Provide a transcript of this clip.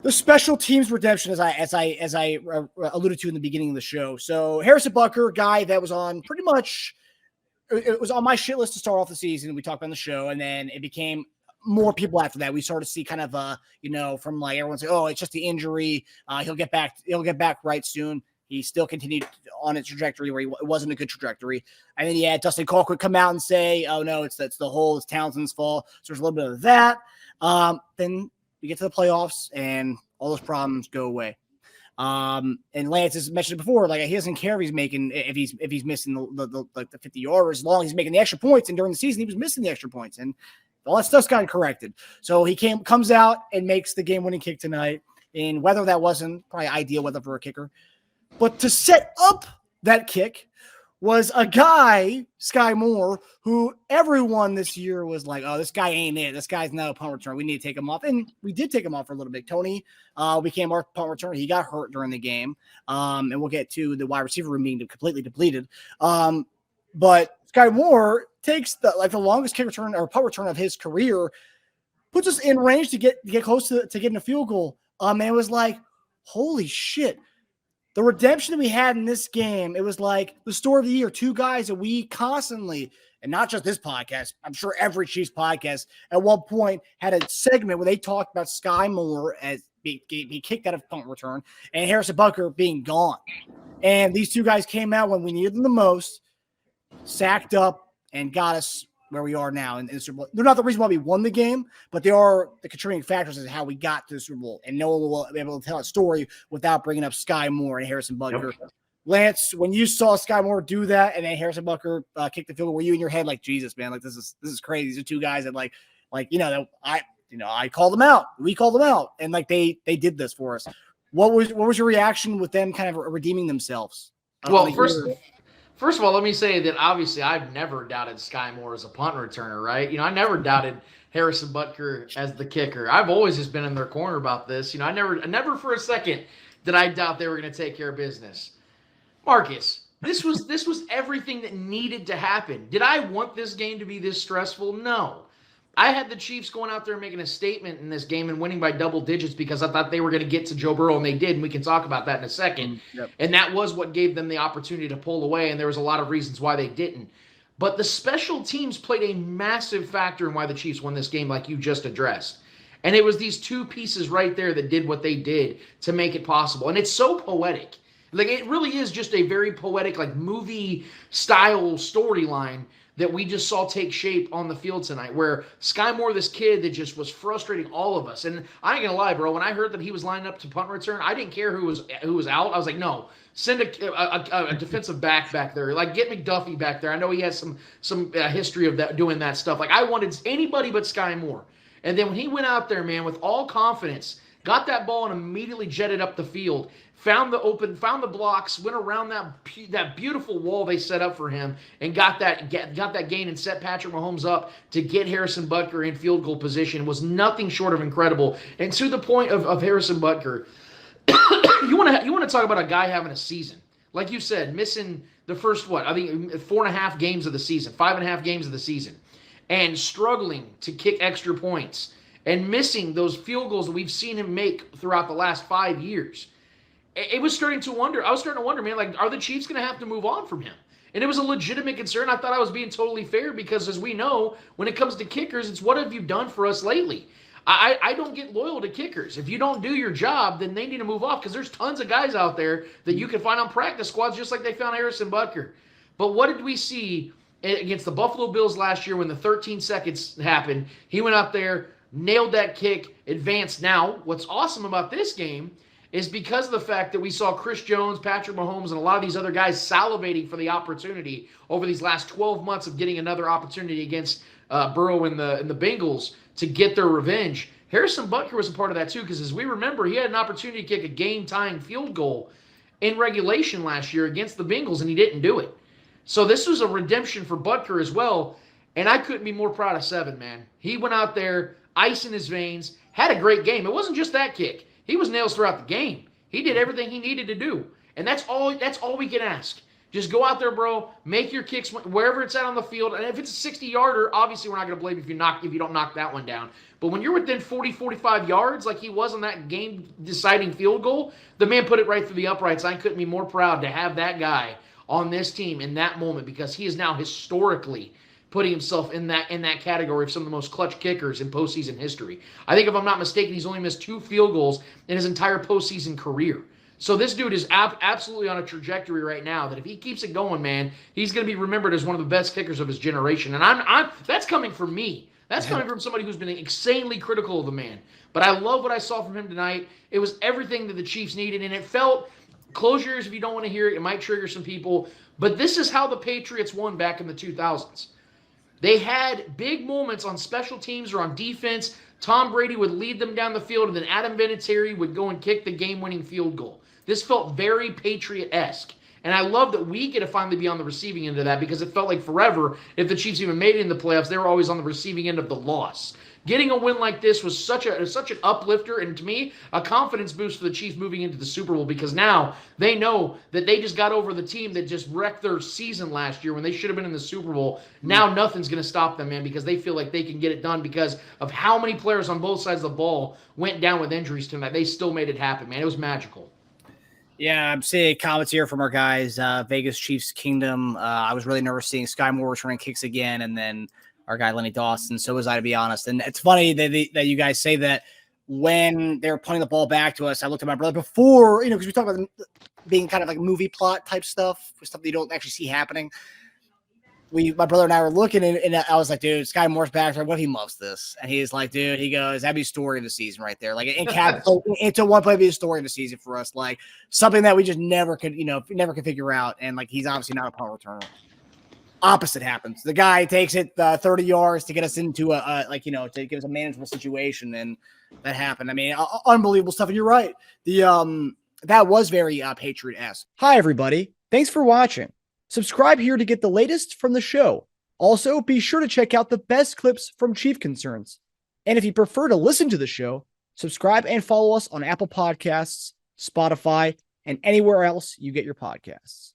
The special teams redemption, as I alluded to in the beginning of the show. So Harrison Butker, guy that was on pretty much, it was on my shit list to start off the season. We talked about on the show, and then it became more people after that. We started to see kind of from like everyone say, oh, it's just the injury. He'll get back right soon. He still continued on its trajectory where it wasn't a good trajectory. And then you had Dustin Colquitt come out and say, oh no, it's the whole, it's Townsend's fault. So there's a little bit of that. Then we get to the playoffs and all those problems go away. And Lance has mentioned it before, like he doesn't care if he's missing the 50 yards, as long as he's making the extra points. And during the season, he was missing the extra points, and all that stuff's gotten corrected. So he comes out and makes the game-winning kick tonight. And whether that wasn't probably ideal weather for a kicker, but to set up that kick was a guy, Skyy Moore, who everyone this year was like, oh, this guy ain't it. This guy's not a punt return. We need to take him off. And we did take him off for a little bit. Tony became our punt returner. He got hurt during the game. And we'll get to the wide receiver room being completely depleted. But Skyy Moore takes the longest kick return or punt return of his career, puts us in range to get close to getting a field goal. And it was like, holy shit. The redemption that we had in this game, it was like the story of the year. Two guys that we constantly, and not just this podcast, I'm sure every Chiefs podcast at one point had a segment where they talked about Skyy Moore as being kicked out of punt return and Harrison Butker being gone. And these two guys came out when we needed them the most, sacked up, and got us where we are now in the Super Bowl. They're not the reason why we won the game, but they are the contributing factors as to how we got to the Super Bowl. And no one will be able to tell a story without bringing up Skyy Moore and Harrison Butker. Yep. Lance, when you saw Skyy Moore do that and then Harrison Butker kick the field goal, were you in your head like, Jesus, man, like this is crazy. These are two guys that I called them out. We called them out, and like they did this for us. What was your reaction with them kind of redeeming themselves? Well, First of all, let me say that obviously I've never doubted Skyy Moore as a punt returner, right? I never doubted Harrison Butker as the kicker. I've always just been in their corner about this. I never for a second did I doubt they were going to take care of business. Marcus, this was everything that needed to happen. Did I want this game to be this stressful? No. I had the Chiefs going out there and making a statement in this game and winning by double digits because I thought they were going to get to Joe Burrow, and they did, and we can talk about that in a second. Yep. And that was what gave them the opportunity to pull away, and there was a lot of reasons why they didn't. But the special teams played a massive factor in why the Chiefs won this game, like you just addressed. And it was these two pieces right there that did what they did to make it possible. And it's so poetic. Like, it really is just a very poetic, like, movie-style storyline that we just saw take shape on the field tonight, where Skyy Moore, this kid that just was frustrating all of us. And I ain't gonna lie, bro, when I heard that he was lining up to punt return, I didn't care who was out. I was like, no, send a defensive back there. Like, get McDuffie back there. I know he has some history of that, doing that stuff. Like, I wanted anybody but Skyy Moore. And then when he went out there, man, with all confidence, got that ball and immediately jetted up the field, found the blocks, went around that beautiful wall they set up for him, and got that gain and set Patrick Mahomes up to get Harrison Butker in field goal position was nothing short of incredible. And to the point of Harrison Butker, you want to talk about a guy having a season. Like you said, missing the first, 4.5 games of the season, 5.5 games of the season, and struggling to kick extra points, and missing those field goals that we've seen him make throughout the last 5 years. I was starting to wonder, man, like, are the Chiefs going to have to move on from him? And it was a legitimate concern. I thought I was being totally fair because, as we know, when it comes to kickers, it's what have you done for us lately? I don't get loyal to kickers. If you don't do your job, then they need to move off, because there's tons of guys out there that you can find on practice squads just like they found Harrison Butker. But what did we see against the Buffalo Bills last year when the 13 seconds happened? He went out there, nailed that kick, advanced. Now, what's awesome about this game is because of the fact that we saw Chris Jones, Patrick Mahomes, and a lot of these other guys salivating for the opportunity over these last 12 months of getting another opportunity against Burrow and the Bengals to get their revenge. Harrison Butker was a part of that too, because as we remember, he had an opportunity to kick a game-tying field goal in regulation last year against the Bengals, and he didn't do it. So this was a redemption for Butker as well, and I couldn't be more proud of Seven, man. He went out there, ice in his veins, had a great game. It wasn't just that kick. He was nails throughout the game. He did everything he needed to do. And that's all we can ask. Just go out there, bro. Make your kicks wherever it's at on the field. And if it's a 60-yarder, obviously we're not going to blame you if you don't knock that one down. But when you're within 40, 45 yards, like he was on that game-deciding field goal, the man put it right through the uprights. I couldn't be more proud to have that guy on this team in that moment, because he is now historically putting himself in that category of some of the most clutch kickers in postseason history. I think, if I'm not mistaken, he's only missed 2 field goals in his entire postseason career. So this dude is absolutely on a trajectory right now that if he keeps it going, man, he's going to be remembered as one of the best kickers of his generation. And I'm that's coming from me. That's coming from somebody who's been insanely critical of the man. But I love what I saw from him tonight. It was everything that the Chiefs needed, and it felt, close your ears if you don't want to hear it. It might trigger some people. But this is how the Patriots won back in the 2000s. They had big moments on special teams or on defense. Tom Brady would lead them down the field, and then Adam Vinatieri would go and kick the game-winning field goal. This felt very Patriot-esque. And I love that we get to finally be on the receiving end of that, because it felt like forever, if the Chiefs even made it in the playoffs, they were always on the receiving end of the loss. Getting a win like this was such an uplifter, and to me, a confidence boost for the Chiefs moving into the Super Bowl, because now they know that they just got over the team that just wrecked their season last year when they should have been in the Super Bowl. Now nothing's going to stop them, man, because they feel like they can get it done because of how many players on both sides of the ball went down with injuries tonight. They still made it happen, man. It was magical. Yeah, I'm seeing comments here from our guys, Vegas Chiefs Kingdom. I was really nervous seeing Skyy Moore returning kicks again, and then our guy Lenny Dawson. So was I, to be honest. And it's funny that you guys say that when they were punting the ball back to us. I looked at my brother before, because we talk about being kind of like movie plot type stuff that you don't actually see happening. My brother and I were looking, and I was like, dude, Skyy Moore's back. What if he loves this? And he's like, dude, he goes, that'd be a story of the season right there. Like, into one play, be a story of the season for us. Like, something that we just never could figure out. And like, he's obviously not a punt returner. Opposite happens. The guy takes it 30 yards to get us into to give us a manageable situation. And that happened. I mean, unbelievable stuff. And you're right. That was very Patriot-esque. Hi, everybody. Thanks for watching. Subscribe here to get the latest from the show. Also, be sure to check out the best clips from Chief Concerns. And if you prefer to listen to the show, subscribe and follow us on Apple Podcasts, Spotify, and anywhere else you get your podcasts.